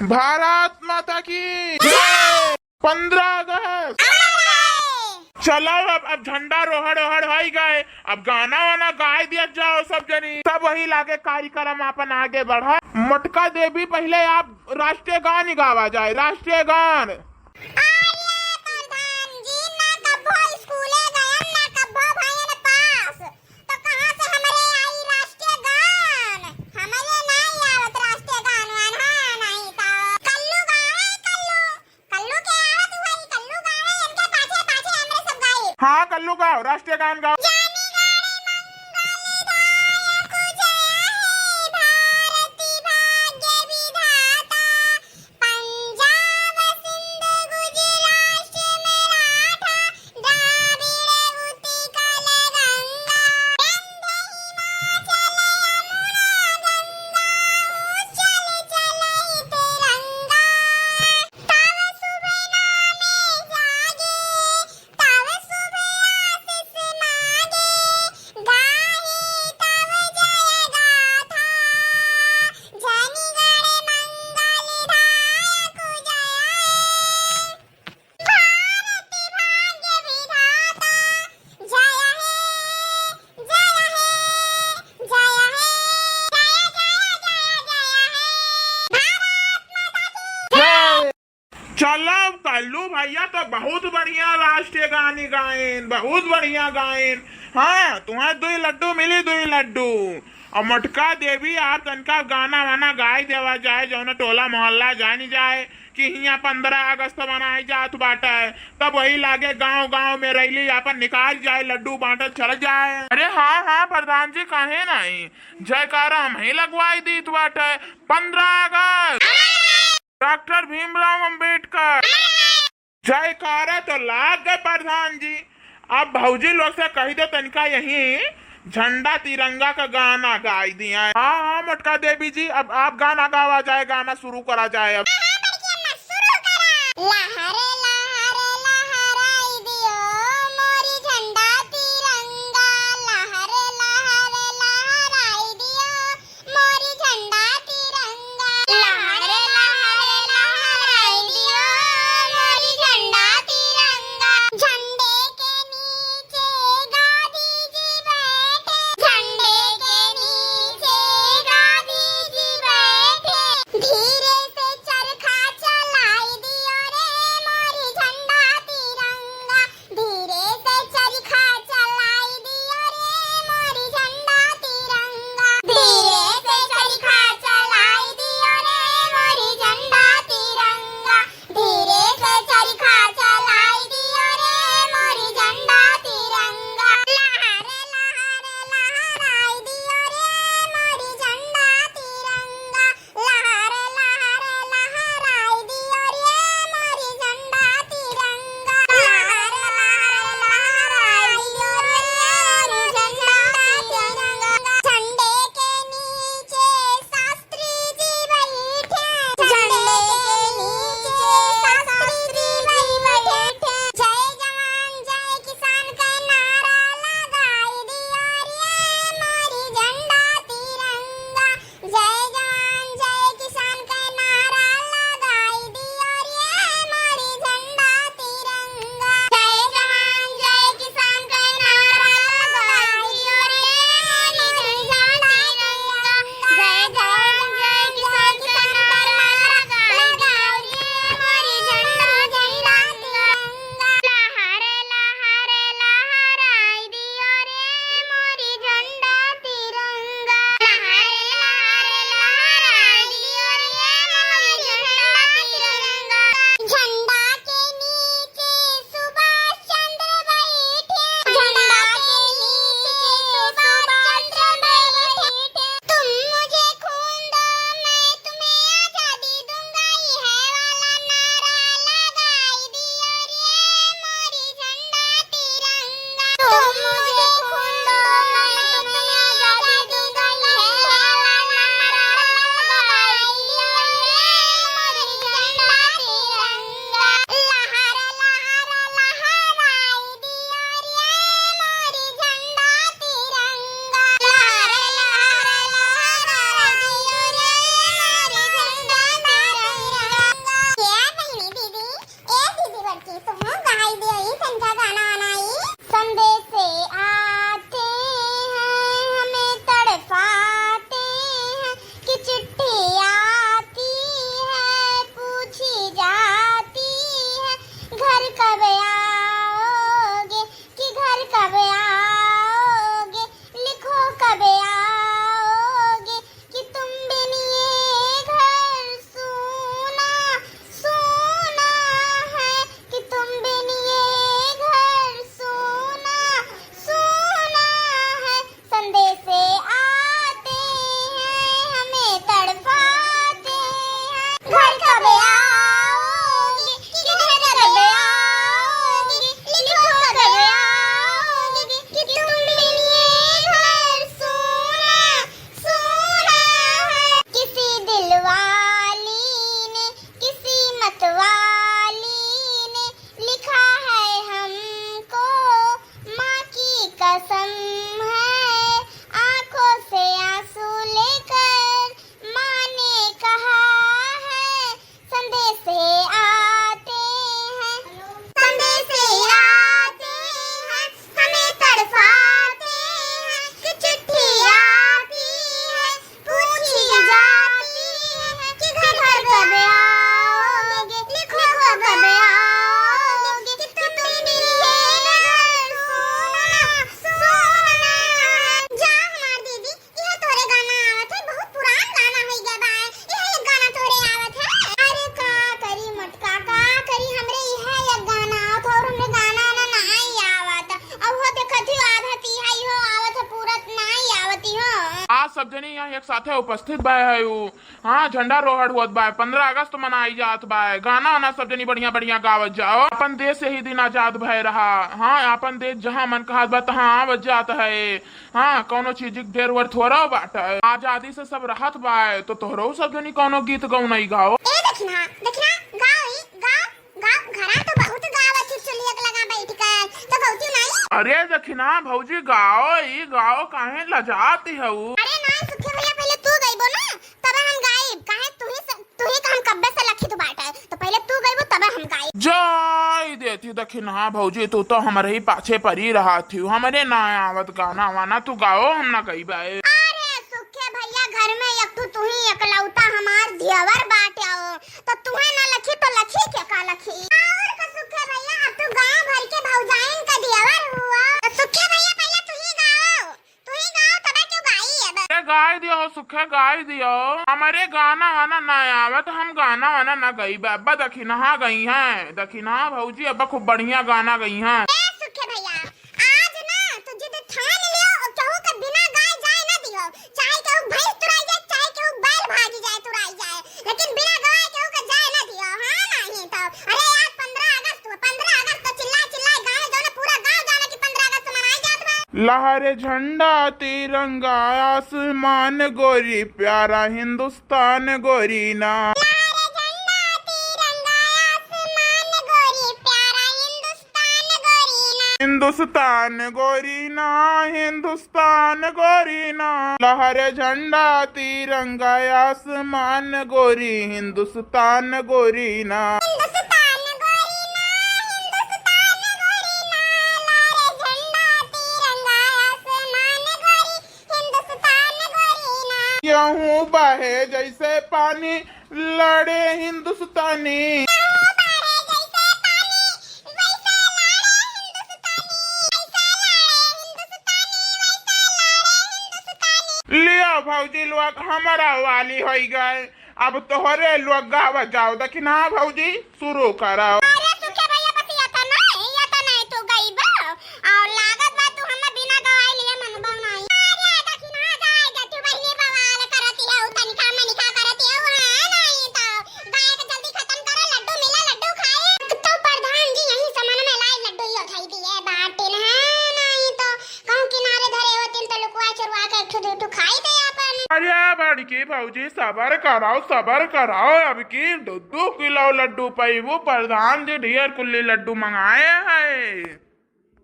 भारत माता की जय। 15 अगस्त। चलो अब झंडा रोहड़ ओहड़ हो ही गए, अब गाना वाना गाय दिया जाओ सब जनी, सब वही लागे कार्यक्रम अपन आगे बढ़ा। मटका देवी पहले आप राष्ट्रीय गान ही गावा जाए, राष्ट्रीय गान। हाँ कल्लू गाओ, राष्ट्रीय गान गाओ। चलो कल्लू भैया तो बहुत बढ़िया राष्ट्रीय गान गायन, बहुत बढ़िया गायन। हाँ तुम्हें 2 लड्डू मिली, 2 लड्डू। और मटका देवी आप तनका गाना वाना गाय देवा जाए, जो न टोला मोहल्ला जानी जाए कि यहाँ 15 अगस्त मनाई जात बाटा है, तब वही लागे गांव गांव में रैली अपन निकाल जाए, लड्डू बांटत चल जाए। अरे हाँ हाँ प्रधान जी काहे नहीं, जयकारा हम ही लगवाई दी बाटा। 15 अगस्त डॉक्टर भीमराव अंबेडकर जयकारा तो लाग गए प्रधान जी। अब भौजी लोग से कही दो तनिका यही झंडा तिरंगा का गाना गाई दिया है। हाँ हाँ मटका देवी जी, अब आप गाना गावा जाए, गाना शुरू करा जाए। अब सब जनी यहाँ एक साथे उपस्थित बाय है हाँ झंडा रोहड़ हुआ बाय 15 अगस्त मनाई जात बाय गाना वाना सब जनी बढ़िया बढ़िया गावत जाओ अपन देश यही दिन आजाद भय रहा हाँ अपन देश जहाँ मन कहा बा तहाँ आवत जात है हाँ कौनो चीज ढेर वर थोड़ा बाट है आजादी से सब राहत बाय तो तोहरो सब जनी कौनो गीत गौ नहीं गाओ देखना देखना गाँव घरा तो बहुत गावत चुलियक लगा बैठ कर तो गौती नहीं। अरे दखिना भौजी गाओ काहे लजाती है अरे नहीं सुखे भैया पहले तू गईबो ना तब हम गाइब काहे तू ही हम कब्बे से लखी तू बाटा तो पहले तू गईबो तब हम गाइब जय देती दखिना भौजी तू तो हमारे ही पाछे परी रहा थी हमारे ना आवत गाना वाना तू गाओ हम ना गई बाए। अरे सुखे भैया घर में एक तू ही एकलौता हमार दियावर बाटे तो तुम्हें ना लखी तो लखी क्या का लखी और का सुखे भैया अब तू गांव भर के भौजाइन का दियावर हुआ तो सुखे भैया पहले तू ही गाओ तब क्यों गाई है गाय दियो सुखे गाय दियो हमारे गाना वाना ना आवत हम गाना वाना ना गई अब्बा दखिना गई हैं दखिना भौजी अब्बा खूब बढ़िया गाना गई हैं। सुखे भैया आज ना तू जिद ठान लियो और कहू के बिना गाय जाए ना दियो चाहे कहू भैंस तुराई जाए चाहे कहू बैल भागी जाए तुराई जाए लेकिन बिना गाय कहू के जाए ना दियो हां नहीं तो अरे आज 15 अगस्त तो चिल्ला गाय जो ना पूरा गांव जाना कि 15 अगस्त मनाई जात बा लहरे झंडा तिरंगा आसमान गोरी प्यारा हिंदुस्तान गोरी ना हिंदुस्तान गोरी ना लहरे झंडा तिरंगा आसमान गोरी हिंदुस्तान गोरी ना गेहूं बहे जैसे पानी लड़े हिंदुस्तानी लिया भौजी लोग हमारा वाली हो गए अब तोहरे लोग गावा जाओ दखिना भौजी शुरू कराओ। अरे सुखे भैया बस या तो नहीं तू गई बा और लागत बा तू हम बिना गवाई लिए मन बनाई अरे दखिना जाएगा तू बहनी बवाल करती है तनिका में निका करती है है नहीं तो गाय के जल्दी खत्म करो लड्डू मिला लड्डू खाए तो प्रधान जी यही सामान में लाई लड्डू ही उठाई दिए बाटिन है नहीं तो कहूं किनारे धरे होतिन तो लुकवा चुरवा के ठुठु खाई दे अपन। अरे बड़की भौजी सबर कराओ अब की 2 किलो लड्डू पैबू प्रधान जी ढेर कुल्ली लड्डू मंगाए हैं।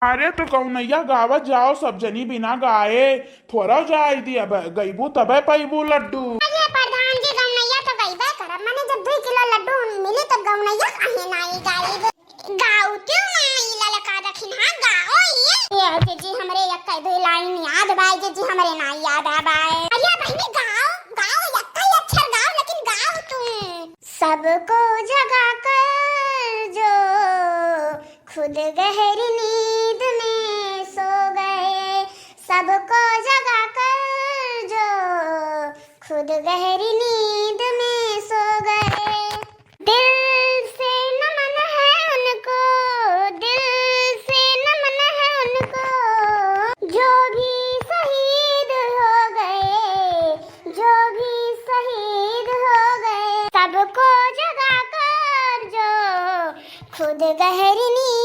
अरे तो कौनैया गावत जाओ सब जनी बिना गाए थोड़ा जाए दिया गईबू तबे पैबू लड्डू। अरे प्रधान जी गौनैया तो गईबे करब माने जब 2 किलो लड्डू मिले तो गौनैया काहे नाही गाइब गाऊ क्यों नहीं ललका दखिन हां गाओ ये जी हमरे एक दो लाइन याद बाई जी हमरे ना याद आ बाई अरे बहनी गाओ यक्का अक्षर गाओ लेकिन गाओ तुम सबको जगा कर जो खुद गहरी नींद में सो गए सबको जगा कर जो खुद गहरी नींद में सो गए दिल से नमन है उनको दिल से नमन है उनको जो भी शहीद हो गए सबको जगा कर जो खुद गहरी नींद